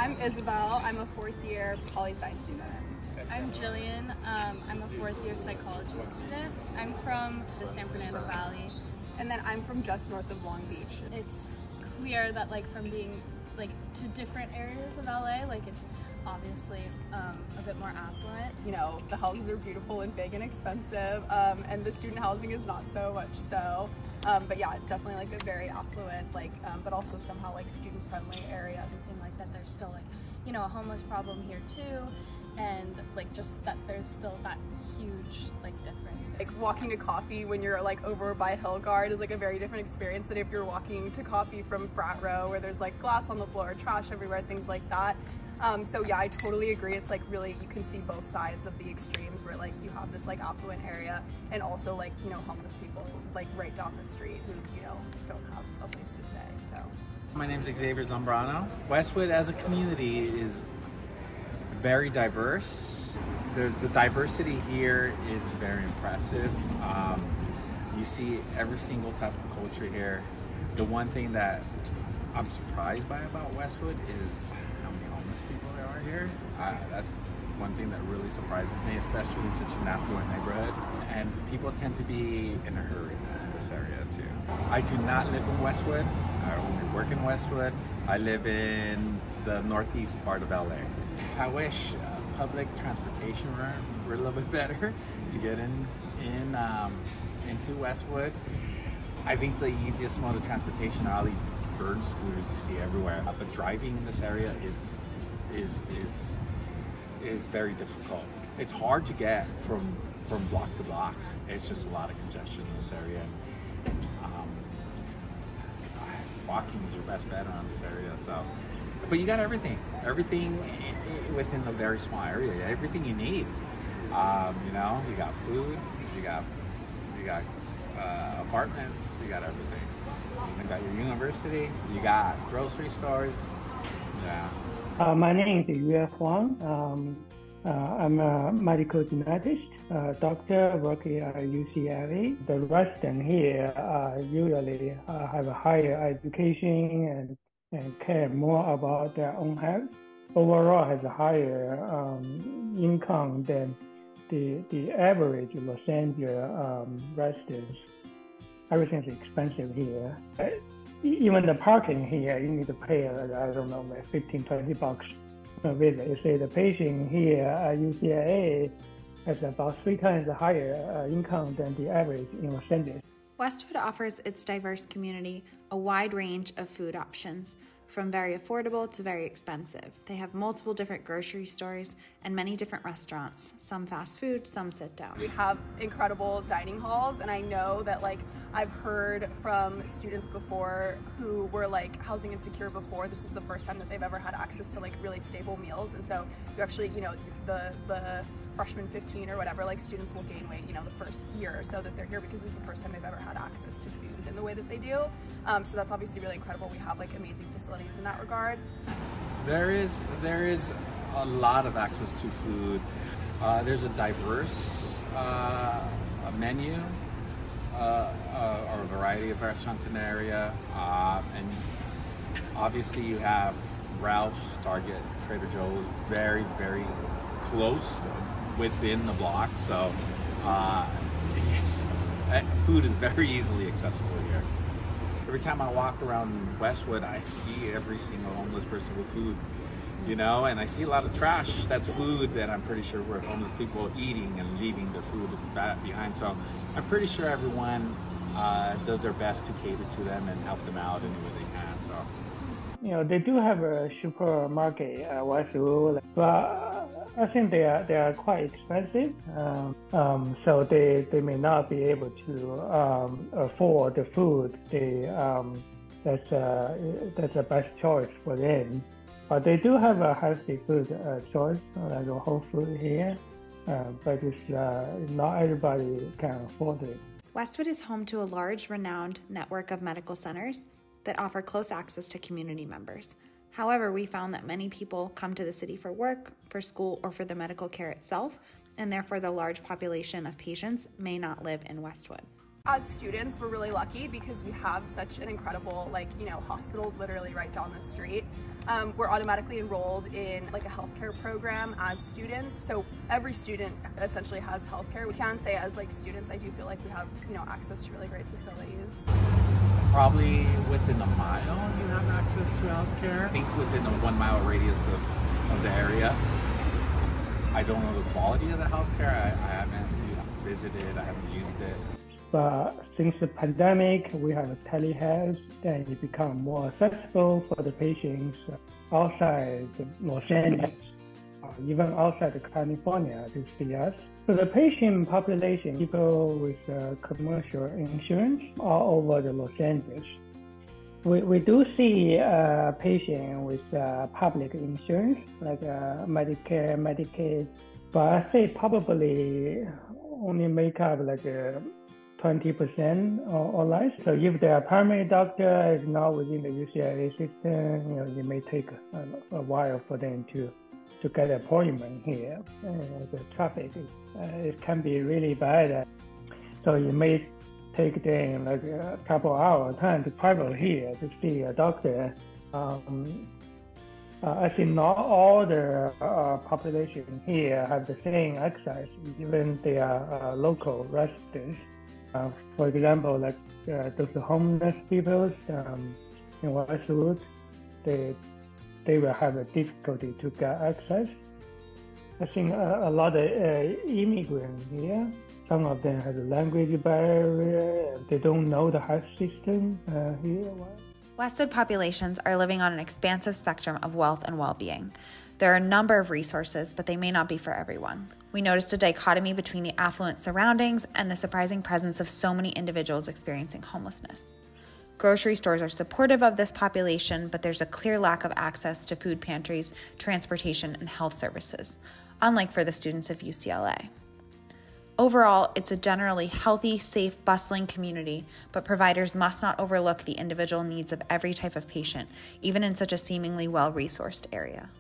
I'm Isabel. I'm a fourth-year poli-sci student. I'm Jillian. I'm a fourth-year psychology student. I'm from the San Fernando Valley. And then I'm from just north of Long Beach. It's clear that from being to different areas of LA, it's obviously a bit more affluent. You know, the houses are beautiful and big and expensive, and the student housing is not so much so. But yeah, it's definitely a very affluent, but also somehow student-friendly area. It seems that there's still a homeless problem here too, and just that there's still that huge difference. Walking to coffee when you're over by Hillgard is a very different experience than if you're walking to coffee from Frat Row, where there's glass on the floor, trash everywhere, things like that. So yeah, I totally agree. It's really, you can see both sides of the extremes where you have this affluent area and also homeless people right down the street who don't have a place to stay. So my name is Xavier Zambrano. Westwood as a community is very diverse. The diversity here is very impressive. You see every single type of culture here. The one thing that I'm surprised by about Westwood is how many homeless people there are here. That's one thing that really surprises me, especially in such an affluent neighborhood. And people tend to be in a hurry in this area too. I do not live in Westwood. I only work in Westwood. I live in the northeast part of LA. I wish public transportation were a little bit better to get into Westwood. I think the easiest mode of transportation are all these bird scooters you see everywhere. But driving in this area is very difficult. It's hard to get from block to block. It's just a lot of congestion in this area. Walking is your best bet around this area. So, but you got everything within a very small area. Everything you need. You got food, you got apartments, you got everything. You got your university, you got grocery stores. Yeah. My name is Yue Huang. I'm a medical geneticist, doctor working at UCLA. The residents here usually have a higher education and care more about their own health. Overall has a higher income than the average Los Angeles residents. Everything's expensive here. Even the parking here, you need to pay, I don't know, like 15, 20 bucks a visit. You say the patient here at UCLA has about 3 times higher income than the average in Los Angeles. Westwood offers its diverse community a wide range of food options, from very affordable to very expensive. They have multiple different grocery stores and many different restaurants, some fast food, some sit down. We have incredible dining halls, and I know that I've heard from students before who were housing insecure before. This is the first time that they've ever had access to really stable meals, and so you actually, the freshman 15 or whatever, students will gain weight, the first year or so that they're here because this is the first time they've ever had access to food in the way that they do. So that's obviously really incredible. We have amazing facilities in that regard. There is a lot of access to food. There's a diverse menu or a variety of restaurants in the area, and obviously you have Ralph's, Target, Trader Joe's, very, very close within the block, so food is very easily accessible here. Every time I walk around Westwood, I see every single homeless person with food, and I see a lot of trash. That's food that I'm pretty sure we're homeless people eating and leaving their food behind. So I'm pretty sure everyone does their best to cater to them and help them out any way they can. So. They do have a supermarket at Westwood, but I think they are quite expensive. So they may not be able to afford the food. That's the best choice for them. But they do have a healthy food choice, like a whole food here. But it's not everybody can afford it. Westwood is home to a large, renowned network of medical centers that offer close access to community members. However, we found that many people come to the city for work, for school, or for the medical care itself, and therefore the large population of patients may not live in Westwood. As students, we're really lucky because we have such an incredible, hospital literally right down the street. We're automatically enrolled in a healthcare program as students. So every student essentially has healthcare. We can say as students, I do feel like we have, access to really great facilities. Probably within a mile you have access to healthcare. I think within a 1 mile radius of the area. I don't know the quality of the healthcare. I haven't visited, I haven't used it. But since the pandemic, we have telehealth, and it become more accessible for the patients outside Los Angeles, even outside California to see us. So the patient population, people with commercial insurance all over the Los Angeles. We do see patients with public insurance, like Medicare, Medicaid, but I say probably only make up 20% or less. So if the primary doctor is not within the UCLA system, it may take a while for them to get an appointment here. The traffic it can be really bad. So it may take them a couple hours time to travel here to see a doctor. I think not all the population here have the same access, even they are local residents. For example, those homeless people in Westwood, they will have a difficulty to get access. I think a lot of immigrants here, some of them have a language barrier, they don't know the health system here. Westwood populations are living on an expansive spectrum of wealth and well-being. There are a number of resources, but they may not be for everyone. We noticed a dichotomy between the affluent surroundings and the surprising presence of so many individuals experiencing homelessness. Grocery stores are supportive of this population, but there's a clear lack of access to food pantries, transportation, and health services, unlike for the students of UCLA. Overall, it's a generally healthy, safe, bustling community, but providers must not overlook the individual needs of every type of patient, even in such a seemingly well-resourced area.